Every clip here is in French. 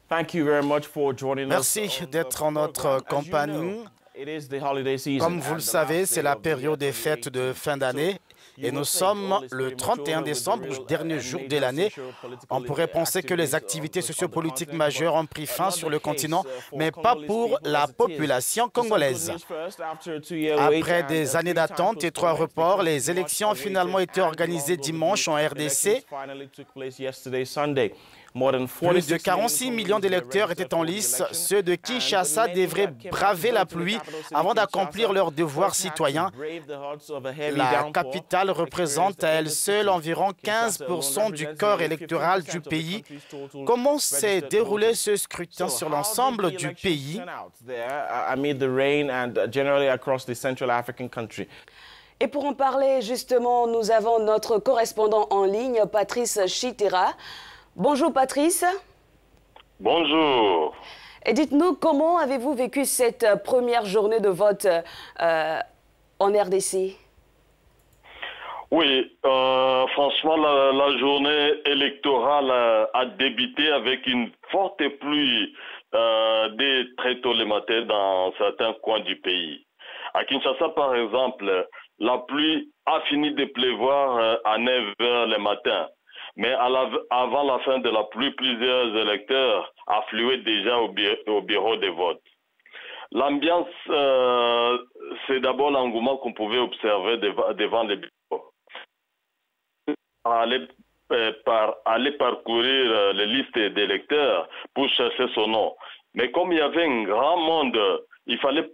Merci d'être en notre compagnie. Comme vous le savez, c'est la période des fêtes de fin d'année et nous sommes le 31 décembre, dernier jour de l'année. On pourrait penser que les activités sociopolitiques majeures ont pris fin sur le continent, mais pas pour la population congolaise. Après des années d'attente et 3 reports, les élections ont finalement été organisées dimanche en RDC. Plus de 46 millions d'électeurs étaient en lice. Ceux de Kinshasa devraient braver la pluie avant d'accomplir leurs devoirs citoyens. La capitale représente à elle seule environ 15% du corps électoral du pays. Comment s'est déroulé ce scrutin sur l'ensemble du pays? Et pour en parler, justement, nous avons notre correspondant en ligne, Patrice Chitera. Bonjour Patrice. Bonjour. Et dites-nous, comment avez-vous vécu cette première journée de vote en RDC? Oui, franchement, la journée électorale a débuté avec une forte pluie dès très tôt le matin dans certains coins du pays. À Kinshasa, par exemple, la pluie a fini de pleuvoir à 9 h le matin. Mais avant la fin de la pluie, plusieurs électeurs affluaient déjà au bureau de vote. L'ambiance, c'est d'abord l'engouement qu'on pouvait observer devant les bureaux. Aller parcourir les listes d'électeurs pour chercher son nom. Mais comme il y avait un grand monde, il fallait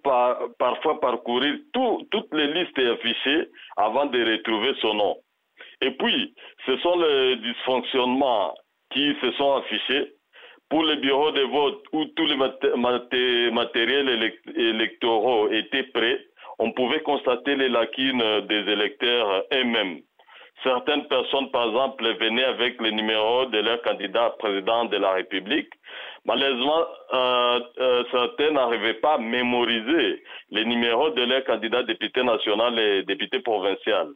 parfois parcourir toutes les listes affichées avant de retrouver son nom. Et puis, ce sont les dysfonctionnements qui se sont affichés. Pour les bureaux de vote où tous les matériels électoraux étaient prêts, on pouvait constater les lacunes des électeurs eux-mêmes. Certaines personnes, par exemple, venaient avec le numéro de leur candidat président de la République. Malheureusement, certains n'arrivaient pas à mémoriser les numéros de leur candidat député national et député provincial,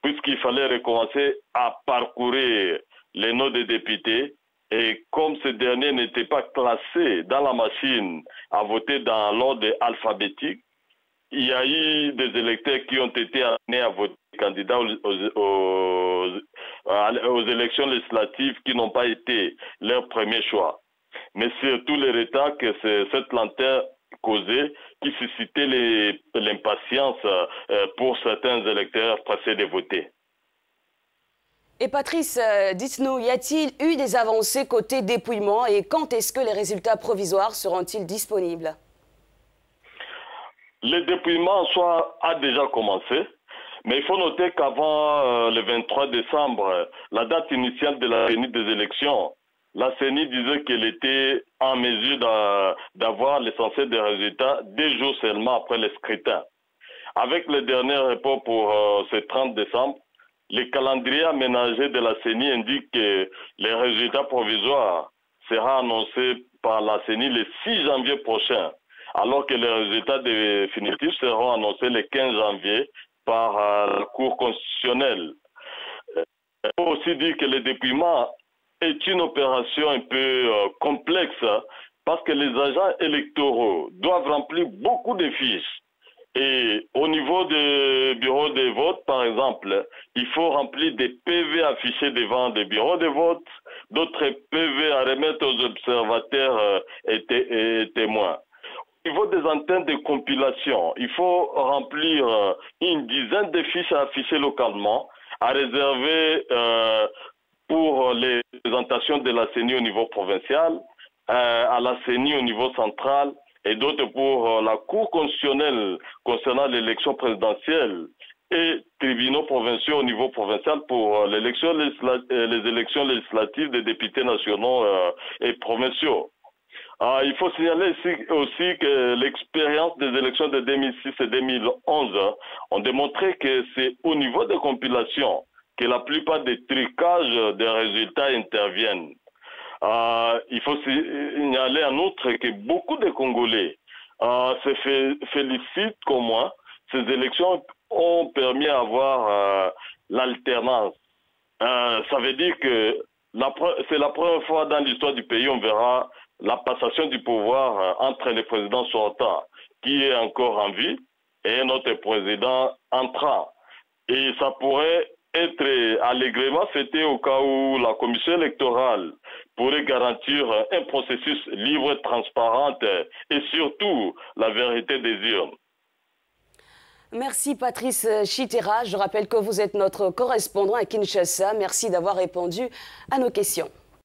puisqu'il fallait recommencer à parcourir les noms des députés. Et comme ces derniers n'étaient pas classés dans la machine à voter dans l'ordre alphabétique, il y a eu des électeurs qui ont été amenés à voter candidats aux élections législatives qui n'ont pas été leur premier choix. Mais surtout les retards que cette lenteur causée qui suscitait l'impatience pour certains électeurs pressés de voter. Et Patrice, dites-nous, y a-t-il eu des avancées côté dépouillement et quand est-ce que les résultats provisoires seront-ils disponibles? Le dépouillement en soi a déjà commencé, mais il faut noter qu'avant le 23 décembre, la date initiale de la tenue des élections, la CENI disait qu'elle était en mesure d'avoir l'essentiel des résultats 2 jours seulement après le scrutin. Avec le dernier report pour ce 30 décembre, le calendrier aménagé de la CENI indique que les résultats provisoires seront annoncés par la CENI le 6 janvier prochain, alors que les résultats définitifs seront annoncés le 15 janvier par la Cour constitutionnelle. Il faut aussi dire que le dépouillement est une opération un peu complexe parce que les agents électoraux doivent remplir beaucoup de fiches. Et au niveau des bureaux de vote, par exemple, il faut remplir des PV affichés devant des bureaux de vote, d'autres PV à remettre aux observateurs et témoins. Au niveau des antennes de compilation, il faut remplir une dizaine de fiches à afficher localement, à réserver pour les présentations de la CENI au niveau provincial, à la CENI au niveau central, et d'autres pour la Cour constitutionnelle concernant l'élection présidentielle et tribunaux provinciaux au niveau provincial pour les élections législatives des députés nationaux et provinciaux. Il faut signaler aussi que l'expérience des élections de 2006 et 2011 ont démontré que c'est au niveau des compilations que la plupart des trucages des résultats interviennent. Il faut signaler en outre que beaucoup de Congolais se félicitent comme moi. Ces élections ont permis d'avoir l'alternance. Ça veut dire que c'est la première fois dans l'histoire du pays on verra la passation du pouvoir entre le président sortant, qui est encore en vie, et notre président entrant. Et ça pourrait être allègrement fêté au cas où la commission électorale pourrait garantir un processus libre, transparent et surtout la vérité des urnes. Merci Patrice Chitera. Je rappelle que vous êtes notre correspondant à Kinshasa. Merci d'avoir répondu à nos questions.